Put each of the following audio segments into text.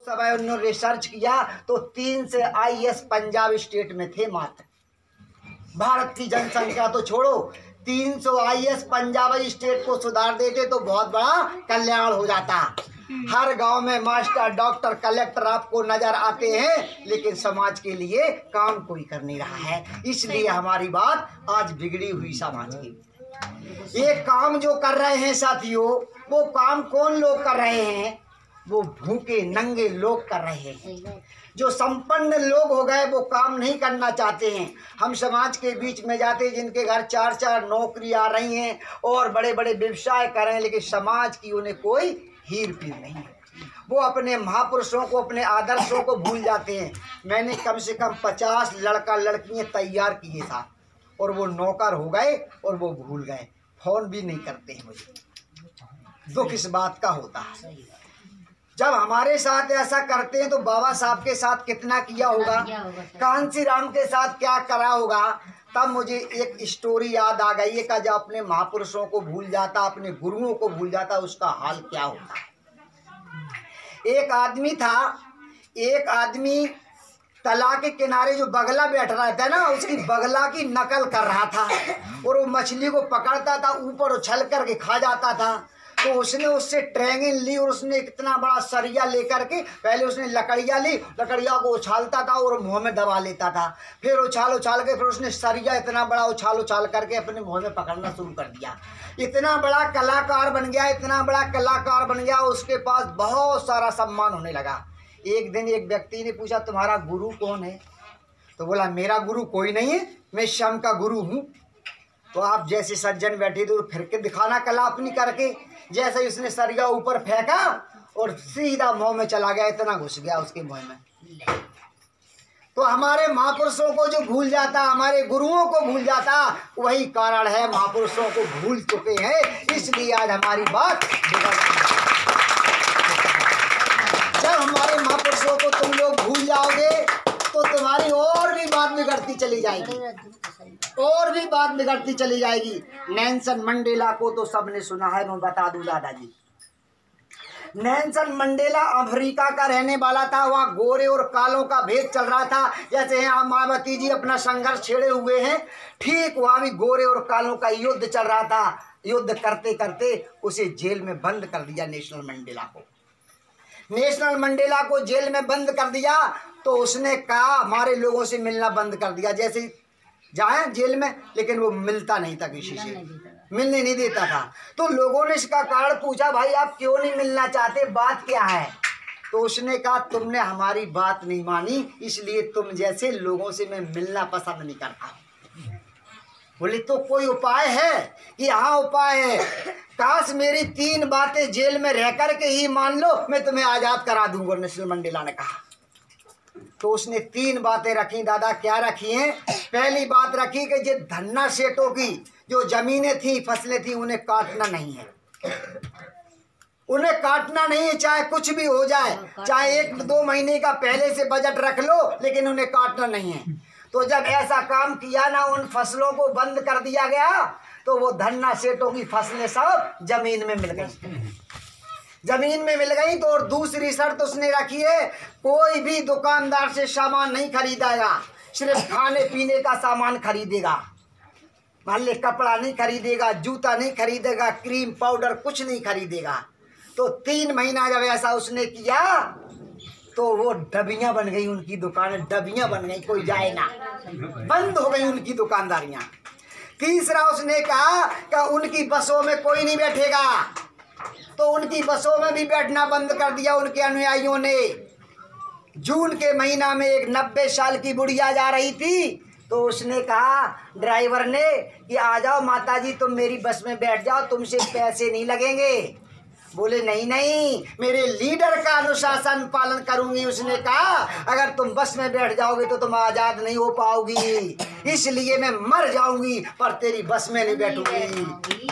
सब उन्होंने रिसर्च किया तो 3 से IAS पंजाब स्टेट में थे मात्र। भारत की जनसंख्या तो छोड़ो, 300 IAS पंजाब स्टेट को सुधार देते तो बहुत बड़ा कल्याण हो जाता। हर गांव में मास्टर, डॉक्टर, कलेक्टर आपको नजर आते हैं, लेकिन समाज के लिए काम कोई कर नहीं रहा है। इसलिए हमारी बात आज बिगड़ी हुई समाज की। ये काम जो कर रहे हैं साथियों, वो काम कौन लोग कर रहे हैं? वो भूखे नंगे लोग कर रहे हैं। जो संपन्न लोग हो गए वो काम नहीं करना चाहते हैं। हम समाज के बीच में जाते, जिनके घर 4-4 नौकरी आ रही हैं और बड़े बड़े व्यवसाय कर रहे हैं, लेकिन समाज की उन्हें कोई हीर पीर नहीं है। वो अपने महापुरुषों को, अपने आदर्शों को भूल जाते हैं। मैंने कम से कम 50 लड़का लड़कियां तैयार किए था और वो नौकर हो गए और वो भूल गए, फोन भी नहीं करते हैं मुझे। दुख इस बात का होता है। जब हमारे साथ ऐसा करते हैं तो बाबा साहब के साथ कितना किया होगा, कांसी राम के साथ क्या करा होगा। तब मुझे एक स्टोरी याद आ गई है कि जब अपने महापुरुषों को भूल जाता, अपने गुरुओं को भूल जाता, उसका हाल क्या होता। एक आदमी था, एक आदमी तालाब के किनारे जो बगला बैठ रहा था ना, उसकी बगला की नकल कर रहा था और वो मछली को पकड़ता था, ऊपर उछल करके खा जाता था। तो उसने उससे ट्रेनिंग ली और उसने इतना बड़ा सरिया लेकर के, पहले उसने लकड़ियाँ ली, लकड़ियाँ को उछालता था और मुंह में दबा लेता था। फिर उछाल उछाल के फिर उसने सरिया इतना बड़ा उछाल उछाल करके अपने मुंह में पकड़ना शुरू कर दिया। इतना बड़ा कलाकार बन गया, इतना बड़ा कलाकार बन गया, उसके पास बहुत सारा सम्मान होने लगा। एक दिन एक व्यक्ति ने पूछा, तुम्हारा गुरु कौन है? तो बोला, मेरा गुरु कोई नहीं है, मैं श्याम का गुरु हूँ। तो आप जैसे सज्जन बैठे थे फिर के दिखाना कला अपनी करके। जैसे ही उसने सरिया ऊपर फेंका और सीधा मुंह में चला गया, इतना घुस गया उसके मुंह में। तो हमारे महापुरुषों को जो भूल जाता, हमारे गुरुओं को भूल जाता, वही कारण है महापुरुषों को भूल चुके हैं। इसलिए आज हमारी बात बिगड़ गई। जब हमारे महापुरुषों को तुम लोग भूल जाओगे तो तुम्हारी और भी बात बिगड़ती चली जाएगी, और भी बात बिगड़ती चली जाएगी। नेल्सन मंडेला को तो सबने सुना है, मैं बता दूं दादाजी। नेल्सन मंडेला अफ्रीका का रहने वाला था। वहाँ गोरे और कालों का भेद चल रहा था। जैसे यहाँ मायावती जी अपना संघर्ष छेड़े हुए हैं, ठीक वहाँ भी गोरे और कालों का युद्ध चल रहा था। युद्ध करते करते उसे जेल में बंद कर दिया। नेल्सन मंडेला को जेल में बंद कर दिया। तो उसने कहा, हमारे लोगों से मिलना बंद कर दिया। जैसे जाए जेल में, लेकिन वो मिलता नहीं था, किसी से मिलने नहीं देता था। तो लोगों ने इसका कारण पूछा, भाई आप क्यों नहीं मिलना चाहते, बात क्या है? तो उसने कहा, तुमने हमारी बात नहीं मानी, इसलिए तुम जैसे लोगों से मैं मिलना पसंद नहीं करता। बोले, तो कोई उपाय है? कि हाँ उपाय है। काश मेरी 3 बातें जेल में रह करके ही मान लो, मैं तुम्हें आज़ाद करा दूंगा। नेल्सन मंडेला ने कहा। तो उसने 3 बातें रखी। दादा क्या रखी हैं? पहली बात रखी कि जो धन्ना सेठों की जो जमीनें थी, फसलें थी, उन्हें काटना नहीं है। उन्हें काटना नहीं है, चाहे कुछ भी हो जाए, चाहे 1-2 महीने का पहले से बजट रख लो, लेकिन उन्हें काटना नहीं है। तो जब ऐसा काम किया ना, उन फसलों को बंद कर दिया गया, तो वो धन्ना सेठों की फसलें सब जमीन में मिल गई। जमीन में मिल गई। तो और दूसरी शर्त उसने रखी है, कोई भी दुकानदार से सामान नहीं खरीदेगा, सिर्फ खाने पीने का सामान खरीदेगा। मान ले कपड़ा नहीं खरीदेगा, जूता नहीं खरीदेगा, क्रीम पाउडर कुछ नहीं खरीदेगा। तो 3 महीना जब ऐसा उसने किया तो वो डबियां बन गई, उनकी दुकानें डबियां बन गई, कोई जाए ना, बंद हो गई उनकी दुकानदारियां। तीसरा उसने कहा कि उनकी बसों में कोई नहीं बैठेगा। तो उनकी बसों में भी बैठना बंद कर दिया उनके अनुयायियों ने। जून के महीना में एक 90 साल की बुढ़िया जा रही थी। तो उसने कहा ड्राइवर ने कि आ जाओ माताजी, तुम मेरी बस में बैठ जाओ, तुमसे पैसे नहीं लगेंगे। बोले नहीं नहीं, मेरे लीडर का अनुशासन पालन करूंगी। उसने कहा अगर तुम बस में बैठ जाओगे तो तुम आज़ाद नहीं हो पाओगी, इसलिए मैं मर जाऊंगी पर तेरी बस में नहीं बैठूंगी।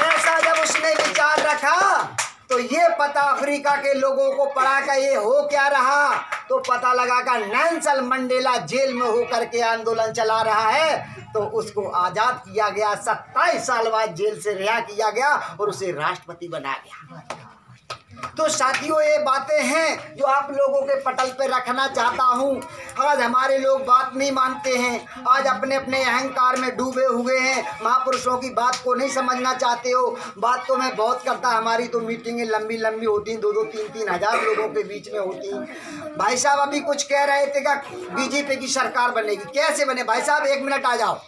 ऐसा जब उसने विचार रखा तो ये पता अफ्रीका के लोगों को पड़ा कि ये हो क्या रहा। तो पता लगा कि नेल्सन मंडेला जेल में होकर के आंदोलन चला रहा है। तो उसको आज़ाद किया गया, 27 साल बाद जेल से रिहा किया गया और उसे राष्ट्रपति बनाया गया। तो साथियों ये बातें हैं जो आप लोगों के पटल पे रखना चाहता हूँ। आज हमारे लोग बात नहीं मानते हैं, आज अपने अपने अहंकार में डूबे हुए हैं, महापुरुषों की बात को नहीं समझना चाहते हो। बात तो मैं बहुत करता, हमारी तो मीटिंगें लंबी लंबी होती हैं, 2-2, 3-3 हज़ार लोगों के बीच में होती हैं। भाई साहब अभी कुछ कह रहे थे कि बीजेपी की सरकार बनेगी, कैसे बने? भाई साहब 1 मिनट आ जाओ,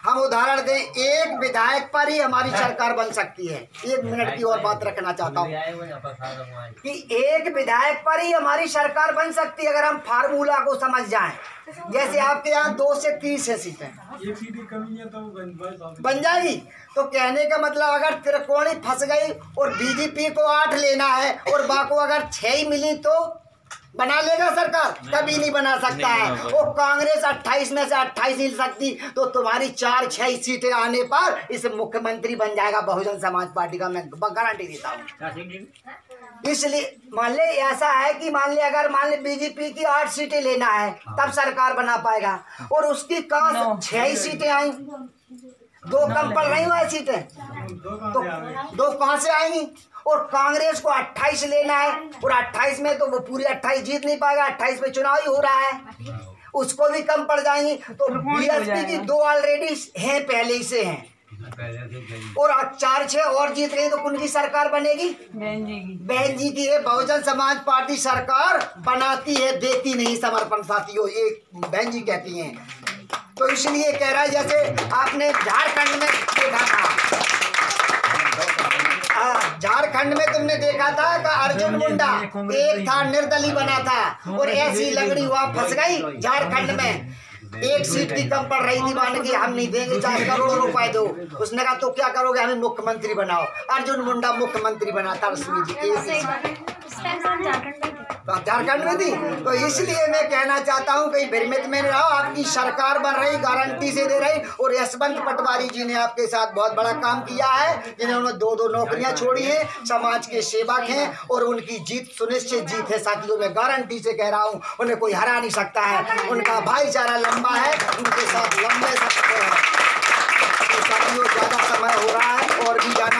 हम उदाहरण दें, एक विधायक पर ही हमारी सरकार बन सकती है। 1 मिनट की और बात रखना चाहता हूँ कि एक विधायक पर ही हमारी सरकार बन सकती है अगर हम फार्मूला को समझ जाएं। जैसे आपके यहाँ 2 से 30 है सीटें, एक सीट कमी है तो बन जाएगी। तो कहने का मतलब अगर त्रिकोणी फंस गई और बीजेपी को 8 लेना है और बाको अगर 6 ही मिली तो बना लेगा सरकार? कभी नहीं बना सकता है। वो कांग्रेस 28 में से 28 नहीं सकती, तो तुम्हारी 4-6 सीटें आने पर इस मुख्यमंत्री बन जाएगा बहुजन समाज पार्टी का, मैं गारंटी देता हूँ। इसलिए मान ले ऐसा है कि मान ले अगर मान ले बीजेपी की 8 सीटें लेना है तब सरकार बना पाएगा, और उसकी कहाँ 6 ही सीटें आई, 2 कम पड़ रही हुई सीटें, तो 2 कहाँ से आएंगी? और कांग्रेस को 28 लेना है और 28 में तो वो पूरी 28 जीत नहीं पाएगा, 28 में चुनाव ही हो रहा है, उसको भी कम पड़ जाएंगी। तो बीएसपी की 2 ऑलरेडी हैं, पहले ही से हैं, और 4-6 और जीत गई तो उनकी सरकार बनेगी, बहन जी की है। बहुजन समाज पार्टी सरकार बनाती है, देती नहीं समर्पण साथियों, ये बहन जी कहती हैं। तो इसलिए कह रहा है, जैसे आपने झारखंड में देखा था, झारखंड में तुमने देखा था कि अर्जुन मुंडा एक था, निर्दलीय बना था, और ऐसी लंगड़ी वहां फंस गई झारखंड में, 1 सीट की कम पड़ रही थी, मान की हम नहीं देंगे, 4 करोड़ रुपए दो। उसने कहा तो क्या करोगे, हमें मुख्यमंत्री बनाओ। अर्जुन मुंडा मुख्यमंत्री बना था रश्मि जी, झारखंड में थी। तो इसलिए मैं कहना चाहता हूँ कहीं भ्रमित में रहो, आपकी सरकार बन रही, गारंटी से दे रही। और यशवंत पटवारी जी ने आपके साथ बहुत बड़ा काम किया है, जिन्होंने 2-2 नौकरियां छोड़ी हैं, समाज के सेवक हैं, और उनकी जीत सुनिश्चित जीत है साथियों, मैं गारंटी से कह रहा हूँ, उन्हें कोई हरा नहीं सकता है। उनका भाईचारा लंबा है, उनके साथ लंबे साथियों, ज़्यादा समय हो रहा है और भी जाना